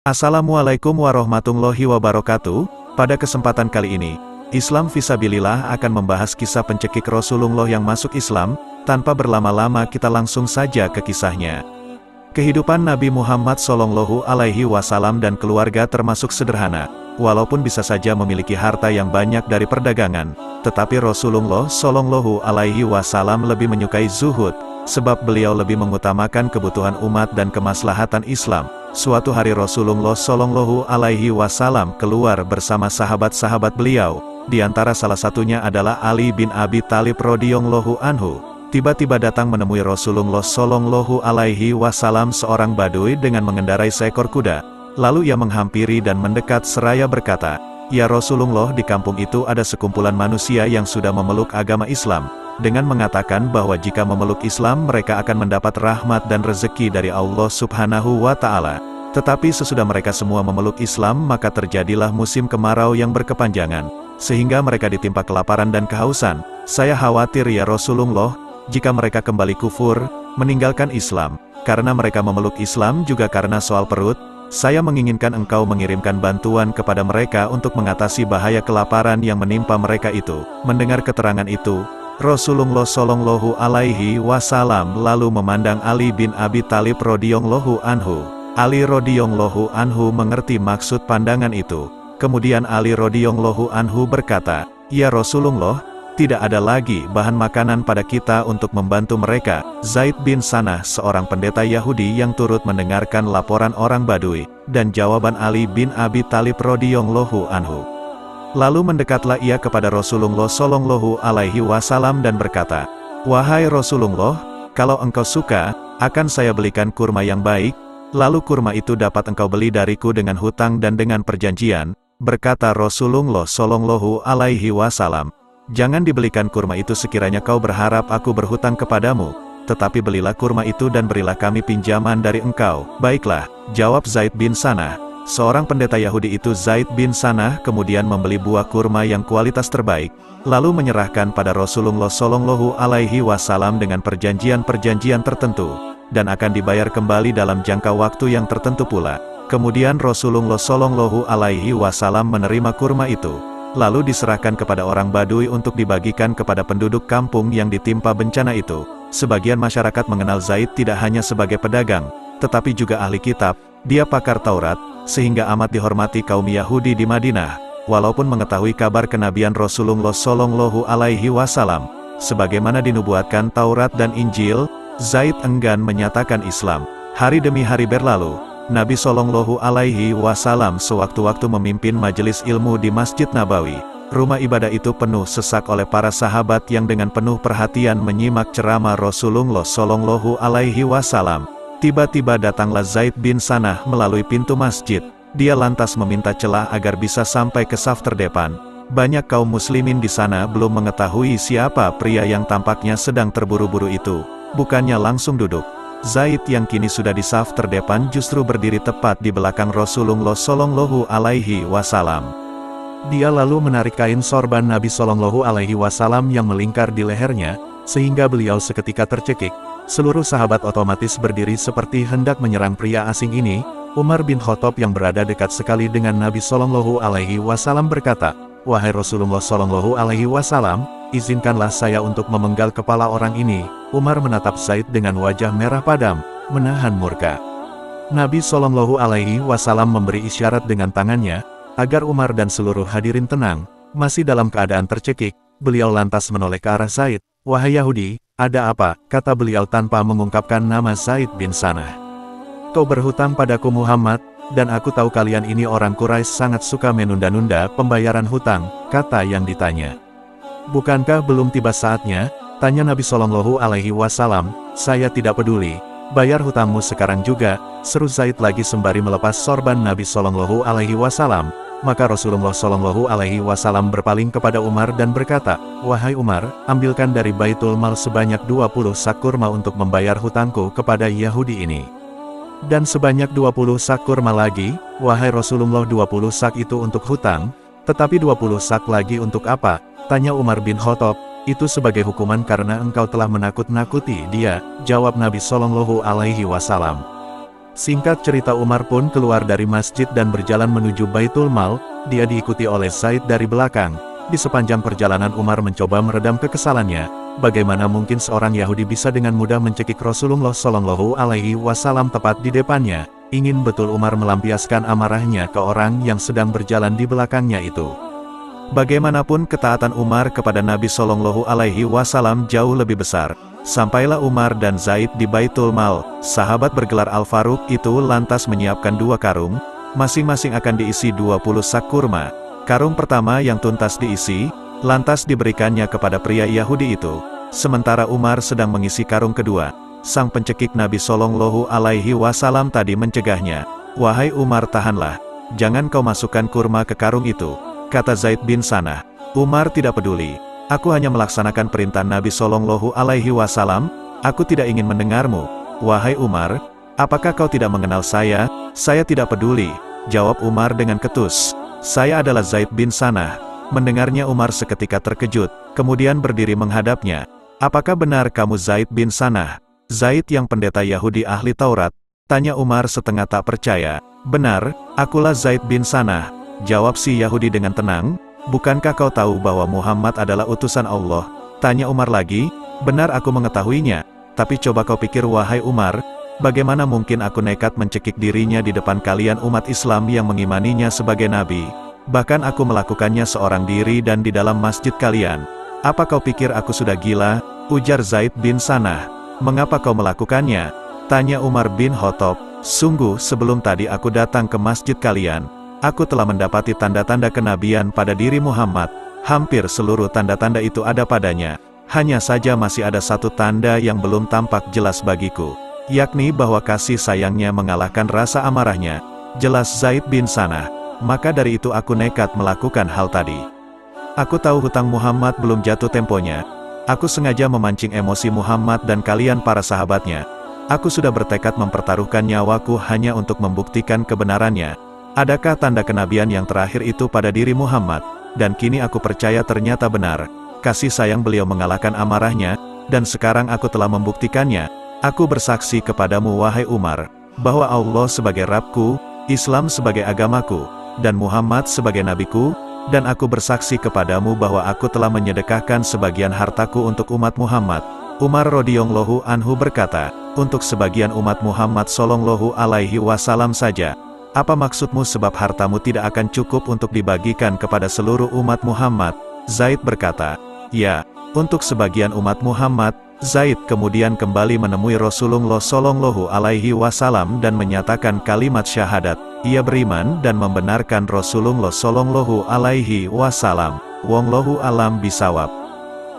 Assalamualaikum warahmatullahi wabarakatuh. Pada kesempatan kali ini, Islam Fisabilillah akan membahas kisah pencekik Rasulullah yang masuk Islam. Tanpa berlama-lama kita langsung saja ke kisahnya. Kehidupan Nabi Muhammad SAW dan keluarga termasuk sederhana. Walaupun bisa saja memiliki harta yang banyak dari perdagangan, tetapi Rasulullah SAW lebih menyukai zuhud, sebab beliau lebih mengutamakan kebutuhan umat dan kemaslahatan Islam. Suatu hari Rasulullah SAW keluar bersama sahabat-sahabat beliau, di antara salah satunya adalah Ali bin Abi Thalib radhiyallahu anhu. Tiba-tiba datang menemui Rasulullah SAW seorang badui dengan mengendarai seekor kuda. Lalu ia menghampiri dan mendekat seraya berkata, "Ya Rasulullah, di kampung itu ada sekumpulan manusia yang sudah memeluk agama Islam," dengan mengatakan bahwa jika memeluk Islam mereka akan mendapat rahmat dan rezeki dari Allah Subhanahu wa Ta'ala. Tetapi sesudah mereka semua memeluk Islam maka terjadilah musim kemarau yang berkepanjangan, sehingga mereka ditimpa kelaparan dan kehausan. Saya khawatir ya Rasulullah, jika mereka kembali kufur, meninggalkan Islam, karena mereka memeluk Islam juga karena soal perut. Saya menginginkan engkau mengirimkan bantuan kepada mereka untuk mengatasi bahaya kelaparan yang menimpa mereka itu." Mendengar keterangan itu, Rasulullah SAW lalu memandang Ali bin Abi Thalib radhiyallahu anhu. Ali radhiyallahu anhu mengerti maksud pandangan itu. Kemudian Ali radhiyallahu anhu berkata, "Ya Rasulullah, tidak ada lagi bahan makanan pada kita untuk membantu mereka." Zaid bin Sanah, seorang pendeta Yahudi yang turut mendengarkan laporan orang Badui, dan jawaban Ali bin Abi Thalib radhiyallahu anhu. Lalu mendekatlah ia kepada Rasulullah SAW dan berkata, "Wahai Rasulullah, kalau engkau suka, akan saya belikan kurma yang baik, lalu kurma itu dapat engkau beli dariku dengan hutang dan dengan perjanjian." Berkata Rasulullah SAW, "Jangan dibelikan kurma itu sekiranya kau berharap aku berhutang kepadamu, tetapi belilah kurma itu dan berilah kami pinjaman dari engkau." "Baiklah," jawab Zaid bin Sanah. Seorang pendeta Yahudi itu Zaid bin Sanah kemudian membeli buah kurma yang kualitas terbaik, lalu menyerahkan pada Rasulullah SAW dengan perjanjian-perjanjian tertentu, dan akan dibayar kembali dalam jangka waktu yang tertentu pula. Kemudian Rasulullah SAW menerima kurma itu, lalu diserahkan kepada orang Badui untuk dibagikan kepada penduduk kampung yang ditimpa bencana itu. Sebagian masyarakat mengenal Zaid tidak hanya sebagai pedagang, tetapi juga ahli kitab. Dia pakar Taurat, sehingga amat dihormati kaum Yahudi di Madinah. Walaupun mengetahui kabar kenabian Rasulullah SAW, sebagaimana dinubuatkan Taurat dan Injil, Zaid enggan menyatakan Islam. Hari demi hari berlalu, Nabi SAW sewaktu-waktu memimpin majelis ilmu di Masjid Nabawi. Rumah ibadah itu penuh sesak oleh para sahabat yang dengan penuh perhatian menyimak ceramah Rasulullah SAW. Tiba-tiba datanglah Zaid bin Sanah melalui pintu masjid. Dia lantas meminta celah agar bisa sampai ke saf terdepan. Banyak kaum muslimin di sana belum mengetahui siapa pria yang tampaknya sedang terburu-buru itu. Bukannya langsung duduk, Zaid yang kini sudah di saf terdepan justru berdiri tepat di belakang Rasulullah SAW. Dia lalu menarik kain sorban Nabi SAW yang melingkar di lehernya, sehingga beliau seketika tercekik. Seluruh sahabat otomatis berdiri seperti hendak menyerang pria asing ini. Umar bin Khattab yang berada dekat sekali dengan Nabi SAW berkata, "Wahai Rasulullah SAW, izinkanlah saya untuk memenggal kepala orang ini." Umar menatap Zaid dengan wajah merah padam, menahan murka. Nabi SAW memberi isyarat dengan tangannya, agar Umar dan seluruh hadirin tenang. Masih dalam keadaan tercekik, beliau lantas menoleh ke arah Zaid. "Wahai Yahudi, ada apa?" kata beliau tanpa mengungkapkan nama Zaid bin Sanah. "Kau berhutang padaku Muhammad, dan aku tahu kalian ini orang Quraisy sangat suka menunda-nunda pembayaran hutang," kata yang ditanya. "Bukankah belum tiba saatnya?" tanya Nabi SAW. "Saya tidak peduli, bayar hutangmu sekarang juga," seru Zaid lagi sembari melepas sorban Nabi SAW. Maka Rasulullah SAW berpaling kepada Umar dan berkata, "Wahai Umar, ambilkan dari Baitul Mal sebanyak 20 sak kurma untuk membayar hutangku kepada Yahudi ini. Dan sebanyak 20 sak kurma lagi, wahai Rasulullah, 20 sak itu untuk hutang, tetapi 20 sak lagi untuk apa?" tanya Umar bin Khattab. "Itu sebagai hukuman karena engkau telah menakut-nakuti dia," jawab Nabi SAW. Singkat cerita, Umar pun keluar dari masjid dan berjalan menuju Baitul Mal. Dia diikuti oleh Zaid dari belakang. Di sepanjang perjalanan Umar mencoba meredam kekesalannya. Bagaimana mungkin seorang Yahudi bisa dengan mudah mencekik Rasulullah Shallallahu Alaihi Wasallam tepat di depannya? Ingin betul Umar melampiaskan amarahnya ke orang yang sedang berjalan di belakangnya itu. Bagaimanapun ketaatan Umar kepada Nabi Shallallahu Alaihi Wasallam jauh lebih besar. Sampailah Umar dan Zaid di Baitul Mal. Sahabat bergelar Al-Faruq itu lantas menyiapkan 2 karung, masing-masing akan diisi 20 sak kurma. Karung pertama yang tuntas diisi, lantas diberikannya kepada pria Yahudi itu. Sementara Umar sedang mengisi karung kedua, sang pencekik Nabi Shallallahu Alaihi Wasallam tadi mencegahnya. "Wahai Umar, tahanlah, jangan kau masukkan kurma ke karung itu," kata Zaid bin Sanah. Umar tidak peduli. "Aku hanya melaksanakan perintah Nabi Shallallahu Alaihi Wasallam, aku tidak ingin mendengarmu." "Wahai Umar, apakah kau tidak mengenal saya?" "Saya tidak peduli," jawab Umar dengan ketus. "Saya adalah Zaid bin Sanah." Mendengarnya Umar seketika terkejut, kemudian berdiri menghadapnya. "Apakah benar kamu Zaid bin Sanah?" "Zaid yang pendeta Yahudi ahli Taurat?" tanya Umar setengah tak percaya. "Benar, akulah Zaid bin Sanah," jawab si Yahudi dengan tenang. "Bukankah kau tahu bahwa Muhammad adalah utusan Allah?" tanya Umar lagi. "Benar, aku mengetahuinya. Tapi coba kau pikir wahai Umar, bagaimana mungkin aku nekat mencekik dirinya di depan kalian umat Islam yang mengimaninya sebagai nabi? Bahkan aku melakukannya seorang diri dan di dalam masjid kalian. Apa kau pikir aku sudah gila?" ujar Zaid bin Sanah. "Mengapa kau melakukannya?" tanya Umar bin Khattab. "Sungguh sebelum tadi aku datang ke masjid kalian, aku telah mendapati tanda-tanda kenabian pada diri Muhammad. Hampir seluruh tanda-tanda itu ada padanya. Hanya saja masih ada satu tanda yang belum tampak jelas bagiku, yakni bahwa kasih sayangnya mengalahkan rasa amarahnya," jelas Zaid bin Sanah. "Maka dari itu aku nekat melakukan hal tadi. Aku tahu hutang Muhammad belum jatuh temponya. Aku sengaja memancing emosi Muhammad dan kalian para sahabatnya. Aku sudah bertekad mempertaruhkan nyawaku hanya untuk membuktikan kebenarannya. Adakah tanda kenabian yang terakhir itu pada diri Muhammad? Dan kini aku percaya ternyata benar. Kasih sayang beliau mengalahkan amarahnya, dan sekarang aku telah membuktikannya. Aku bersaksi kepadamu wahai Umar, bahwa Allah sebagai Rabbku, Islam sebagai agamaku, dan Muhammad sebagai nabiku, dan aku bersaksi kepadamu bahwa aku telah menyedekahkan sebagian hartaku untuk umat Muhammad." Umar radhiyallahu anhu berkata, "Untuk sebagian umat Muhammad Shallallahu Alaihi Wasallam saja. Apa maksudmu sebab hartamu tidak akan cukup untuk dibagikan kepada seluruh umat Muhammad?" Zaid berkata, "Ya, untuk sebagian umat Muhammad." Zaid kemudian kembali menemui Rasulullah Shallallahu Alaihi Wasallam dan menyatakan kalimat syahadat. Ia beriman dan membenarkan Rasulullah Shallallahu Alaihi Wasallam. Wallahu alam bisawab.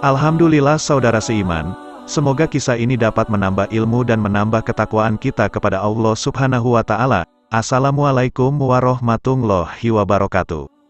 Alhamdulillah saudara seiman, semoga kisah ini dapat menambah ilmu dan menambah ketakwaan kita kepada Allah Subhanahu wa Ta'ala. Assalamualaikum warahmatullahi wabarakatuh.